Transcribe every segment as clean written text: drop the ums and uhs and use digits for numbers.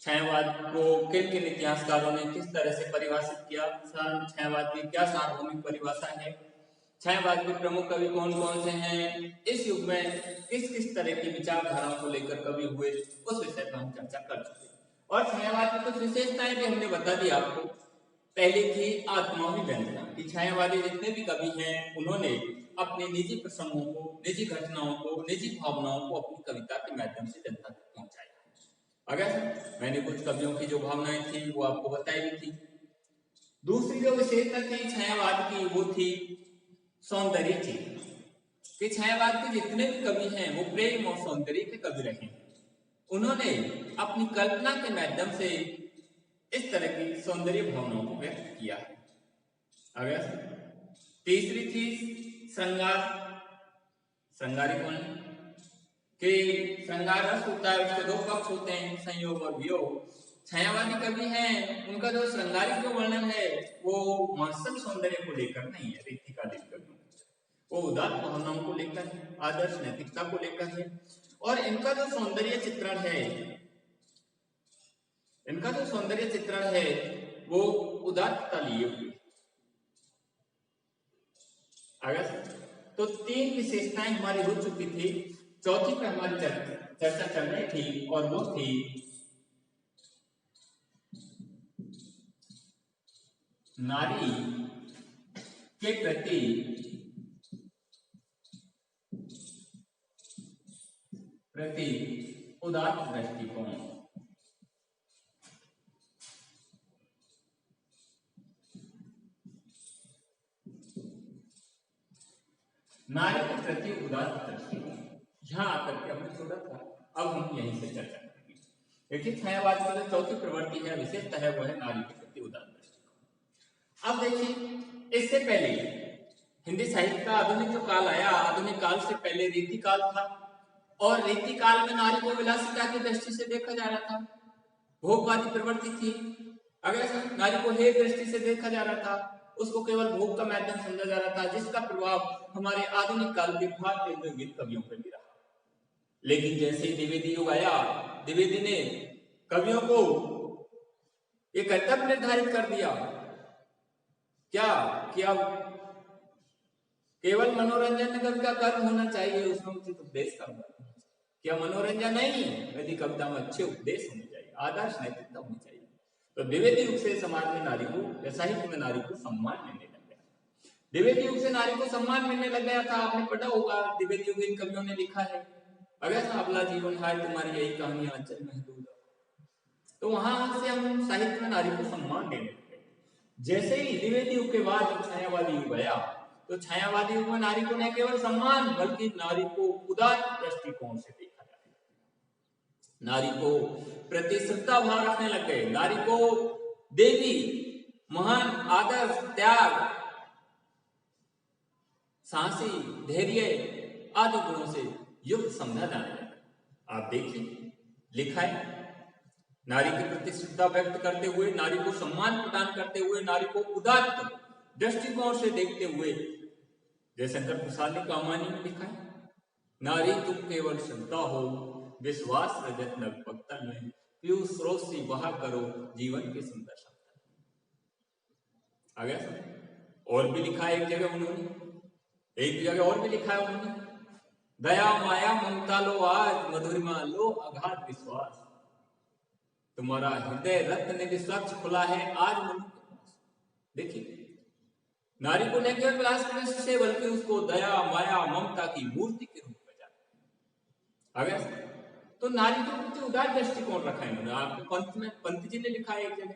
छायावाद को किन किन इतिहासकारों ने किस तरह से परिभाषित किया, छायावाद की क्या सार्वभौमिक परिभाषा है, छायावाद के प्रमुख कवि कौन कौन से हैं, इस युग में किस किस तरह की विचारधाराओं को लेकर कवि हुए, उस विषय पर हम चर्चा कर चुके हैं। और छायावाद की कुछ विशेषताएं भी हमने बता दी आपको। पहले थी आत्माभिव्यंजना कि छायावादी जितने भी कवि हैं उन्होंने अपने निजी प्रसंगों को, निजी घटनाओं को, निजी भावनाओं को अपनी कविता के माध्यम से जनता तक पहुंचाया। अगर मैंने कुछ कवियों की जो भावनाएं थी वो आपको बताई भी थी। दूसरी जो विशेषता थी छायावाद की वो थी सौंदर्य थी कि छायावाद के जितने भी कवि हैं वो प्रेम और सौंदर्य के कवि रहे हैं। उन्होंने अपनी कल्पना के माध्यम से इस तरह की सौंदर्य भावनाओं को व्यक्त किया है। अगर तीसरी थी श्रृंगार। श्रृंगारी कौन है कि श्रृंगार रस होता है, उसके दो पक्ष होते हैं, संयोग और वियोग। छायावादी कवि हैं, उनका जो श्रृंगारिक जो वर्णन है वो मानसिक सौंदर्य को लेकर नहीं है, रीतिकालीन कवियों वो उदात्त भावनाओं को लेकर है, आदर्श नैतिकता को लेकर है। और इनका जो सौंदर्य चित्रण है, इनका जो सौंदर्य चित्रण है वो उदात्तता लिए हुए। अगर तो तीन विशेषताएं हमारी हो चुकी थी, चौथी पर हमारी चर्चा चल रही थी और वो थी नारी के प्रति उदात्त दृष्टिकोण। नारी के प्रति उदात्त दृष्टिकोण यहां आकर के हमने छोड़ा था, अब हम यहीं से चर्चा करेंगे। देखिए छायावाद की जो चौथी प्रवृत्ति है, विशेषता है, वो है नारी के प्रति उदात्त दृष्टिकोण। अब देखिए इससे पहले हिंदी साहित्य का आधुनिक जो काल आया, आधुनिक काल से पहले रीति काल था और रीति काल में नारी को विलासिता की दृष्टि से देखा जा रहा था, भोगवादी प्रवृत्ति थी। अगर नारी को हे दृष्टि से देखा जा रहा था, उसको केवल भोग का माध्यम समझा जा रहा था, जिसका प्रभाव हमारे आधुनिक काल के भारतीय औद्योगिक कवियों पर भी रहा। लेकिन जैसे ही द्विवेदी युग आया, द्विवेदी ने कवियों को ये कर्तव्य निर्धारित कर दिया क्या कि अब केवल मनोरंजन कवि का कर्म होना चाहिए, उसमें उचित उपदेश करना। क्या मनोरंजन नहीं है, यदि कविता में अच्छे उपदेश होने चाहिए, आदर्श नैतिकता होनी चाहिए। तो द्विवेदी युग से समाज में नारी को या साहित्य में नारी को सम्मान मिलने लग गया। द्विवेदी युग से नारी को सम्मान मिलने लग गया था। आपने पढ़ा होगा द्विवेदी युग इन कवियों ने लिखा है, अगर अबला जीवन हाय तुम्हारी यही कहानियां अंचल में दूध। तो वहां से हम साहित्य में नारी को सम्मान देने लगे। जैसे ही द्विवेदी युग के बाद जब छायावादी युग आया, तो छायावादी युग में नारी को न केवल सम्मान बल्कि नारी को उदात्त दृष्टिकोण से देखा जाए, नारी को प्रति श्रद्धा भाव रखने लग गए, नारी को देवी, महान, आदर्श, त्याग, साहसी, धैर्य आदि गुणों से युक्त समझा जाने लगा। आप देखिए लिखा है, नारी के प्रति श्रद्धा व्यक्त करते हुए, नारी को सम्मान प्रदान करते हुए, नारी को उदात्त दृष्टिकोण से देखते हुए जयशंकर प्रसाद ने कामानी में लिखा है, नारी तुम केवल श्रद्धा हो, विश्वास रजत नव पत्तल में, पीयूष स्रोत से बहा करो जीवन के सुंदर शब्द। और भी लिखा है एक जगह उन्होंने, एक जगह और भी लिखा है उन्होंने, दया माया ममता लो आज, मधुरिमा लो अगाध विश्वास, तुम्हारा हृदय रत्न निधि स्वच्छ खुला है आज मनु के पास। देखिए नारी को न केवल विलास से बल्कि उसको दया माया ममता की मूर्ति के रूप में जाना। अगर तो नारी के प्रति उदार दृष्टिकोण रखा है इन्होंने। आपको पंत जी ने लिखा है एक जगह,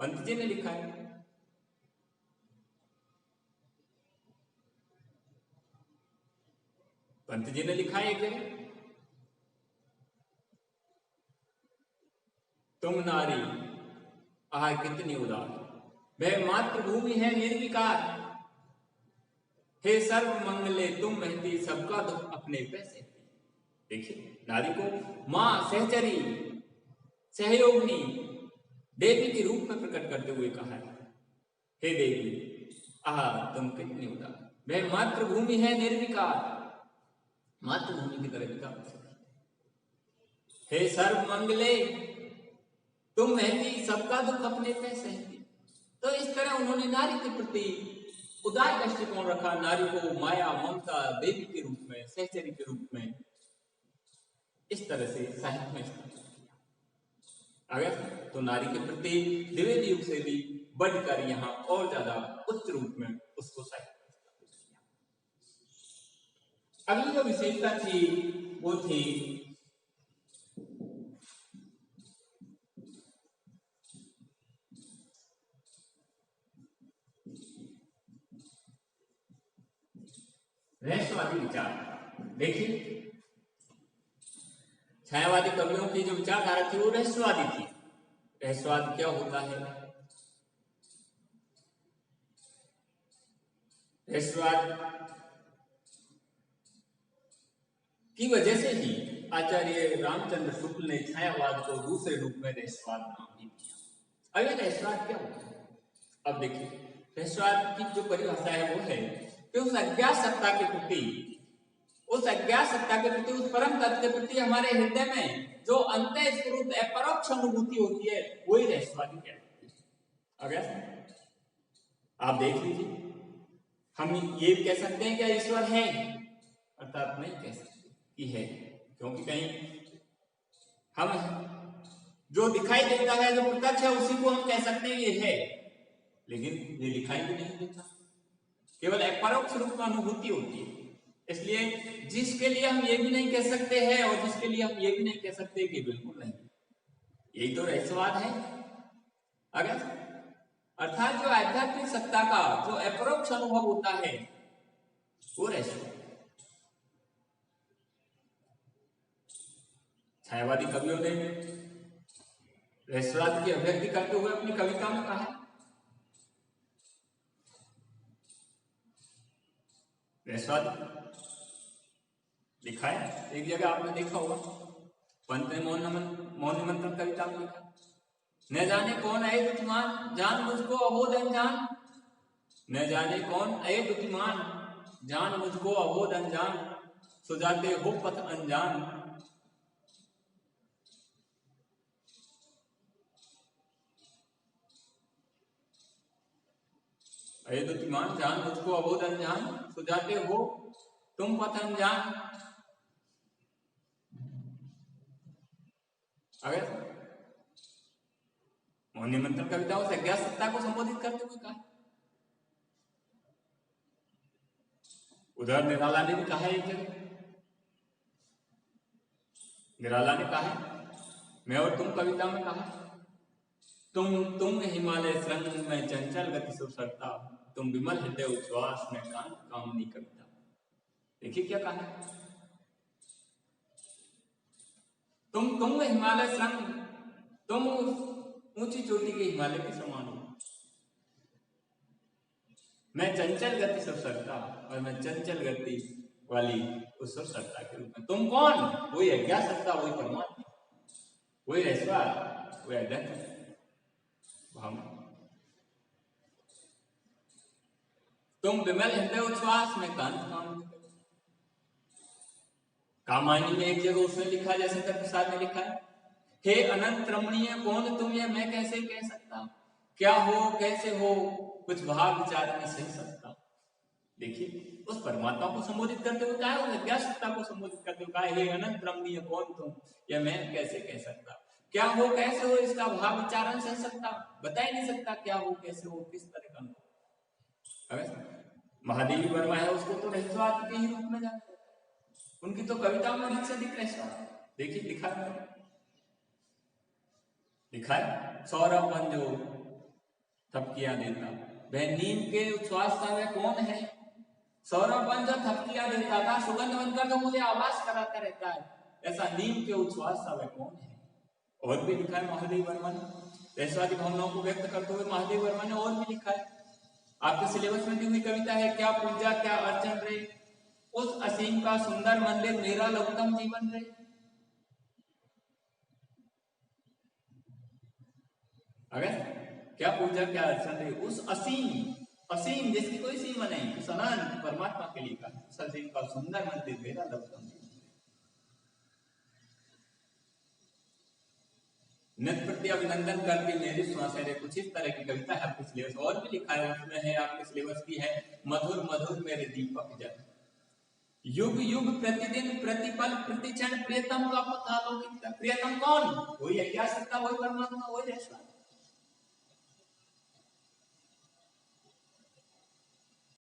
पंत जी ने लिखा है, पंत जी ने लिखा है एक जगह, तुम नारी आह कितनी उदार, वह मातृभूमि है निर्विकार, हे सर्व मंगले तुम महती, सबका दुख अपने पैसे। देखिए नारी को मां, सहचरी, सहयोगिनी, देवी के रूप में प्रकट करते हुए कहा है, हे देवी आह तुम कितनी उदार, वह मातृभूमि है निर्विकार, मातृभूमि की तरह का, हे सर्व मंगले तुम महती सबका दुख अपने पे सहती। तो इस तरह उन्होंने नारी के प्रति उदार दृष्टिकोण रखा, नारी को माया ममता देवी के रूप में, सहचरी के रूप में, इस तरह से साहित्य में इस्तेमाल किया। अगर तो नारी के प्रति द्विवेदी युग से भी बढ़कर यहाँ और ज्यादा उच्च रूप में उसको साहित्य में इस्तेमाल किया। अगली जो विशेषता थी वो थी रहस्यवादी विचार। देखिए, छायावादी कवियों की जो विचारधारा थी वो रहस्यवादी थी। रहस्यवाद क्या होता है? रहस्यवाद की वजह से ही आचार्य रामचंद्र शुक्ल ने छायावाद को दूसरे रूप में रहस्यवाद नाम भी दिया। अगर रहस्यवाद क्या होता है, अब देखिए, रहस्यवाद की जो परिभाषा है वो है कि उस अज्ञात सत्ता के प्रति, उस अज्ञात सत्ता के प्रति, उस परम तत्व के प्रति हमारे हृदय में जो अंतःस्फूर्त अपरोक्ष अनुभूति होती है वही रहस्यवादी कहलाती है। अगर आप देख लीजिए, हम ये कह सकते हैं क्या ईश्वर है? अर्थात नहीं कह सकते कि है, क्योंकि कहीं हम जो दिखाई देता है, जो प्रत्यक्ष है, उसी को हम कह सकते हैं ये है, लेकिन ये दिखाई भी नहीं देता, केवल अपरोक्ष रूप में अनुभूति होती है। इसलिए जिसके लिए हम ये भी नहीं कह सकते हैं और जिसके लिए हम ये भी नहीं कह सकते कि बिल्कुल नहीं, यही तो रहस्यवाद है। अगर अर्थात जो आध्यात्मिक सत्ता का जो अपरोक्ष अनुभव होता है वो रहस्यवाद। छायावादी कवियों ने रहस्यवाद की अभिव्यक्ति करते हुए अपनी कविता में कहा है, रहस्यवाद लिखा है, एक जगह आपने देखा होगा, पंत ने मौन निमंत्रण कविता में लिखा, न जाने कौन आए दुतिमान जान मुझको अबोध अनजान, न जाने कौन आए दुतिमान जान मुझको अबोध अनजान, सुजाते हो पथ अनजान। अये दुतिमान जान मुझको अबोध अनजान, सुजाते हो तुम पथ अनजान। अगर मौन निमंत्रण कविताओं से अज्ञात सत्ता को संबोधित करते हुए कहा, उधर निराला ने भी कहा है, एक जगह निराला ने कहा है, मैं और तुम कविता में कहा, तुम हिमालय श्रृंग में चंचल गति सुसरता, तुम विमल हृदय उच्छ्वास में कांत कामनी कविता। देखिए क्या कहा है, तुम हिमालय श्रृंग, तुम ऊंची चोटी के हिमालय के समान हो, मैं चंचल गति सुसरता और मैं चंचल गति वाली उस सुसरता के रूप में। तुम कौन? वही अज्ञात सत्ता, वही परमात्मा, वही रहस्यवाद, वही अध्यात्म भावना। तुम विमल हृदय उच्छ्वास में कांत कामनी। कामायनी में एक जगह उसने लिखा, जैसे शंकर प्रसाद ने लिखा है, हे अनंत रमणीय कौन तुम ये मैं कैसे कह सकता, क्या हो कैसे हो कुछ भाव विचार में सही सकता। देखिए, उस परमात्मा को संबोधित करते हुए कहा, उस अज्ञात सत्ता को संबोधित करते हुए कहा, हे अनंत रमणीय कौन तुम ये मैं कैसे कह सकता, क्या हो कैसे हो इसका भाव विचारण सह सकता, बता ही नहीं सकता क्या हो कैसे हो किस तरह का अनुभव। महादेवी वर्मा है, उसको तो रहस्यवाद के ही रूप में जाना, उनकी तो कविताओं में अधिक से अधिक रहस्यवाद। देखिए लिखा है, सौरभ पंजो थपकियां देता, वह नींद के उच्छ्वास का वह कौन है, सौरभ पंजो थपकियां देता था, सुगंध बनकर तो मुझे आवाज कराता रहता है, ऐसा नींद के उच्छ्वास का वह कौन है। और भी लिखा है महादेव वर्मा ने, रहस्यवादी भावनाओं को व्यक्त करते हुए महादेव वर्मा ने और भी लिखा है। आपके सिलेबस में दी हुई कविता है, क्या पूजा क्या अर्चन रे, उस असीम का सुंदर मंदिर मेरा लघुतम जीवन रे। अगर क्या पूजा क्या अर्चन रे, उस असीम जिसकी कोई सीमा नहीं, उस अनंत परमात्मा के लिए का, उस असीम का सुंदर मंदिर मेरा लघुतम जीवन। नित प्रति अभिनंदन करती मेरी श्वास है। कुछ इस तरह की कविता है आपके सिलेबस और भी लिखा है, उसमें है आपके सिलेबस की है मधुर मधुर मेरे दीपक जल, युग युग प्रतिदिन प्रतिपल प्रतिक्षण प्रियतम का पथ आलोकित कर। प्रियतम कौन? वही अज्ञात सत्ता, वही परमात्मा, वही ईश्वर।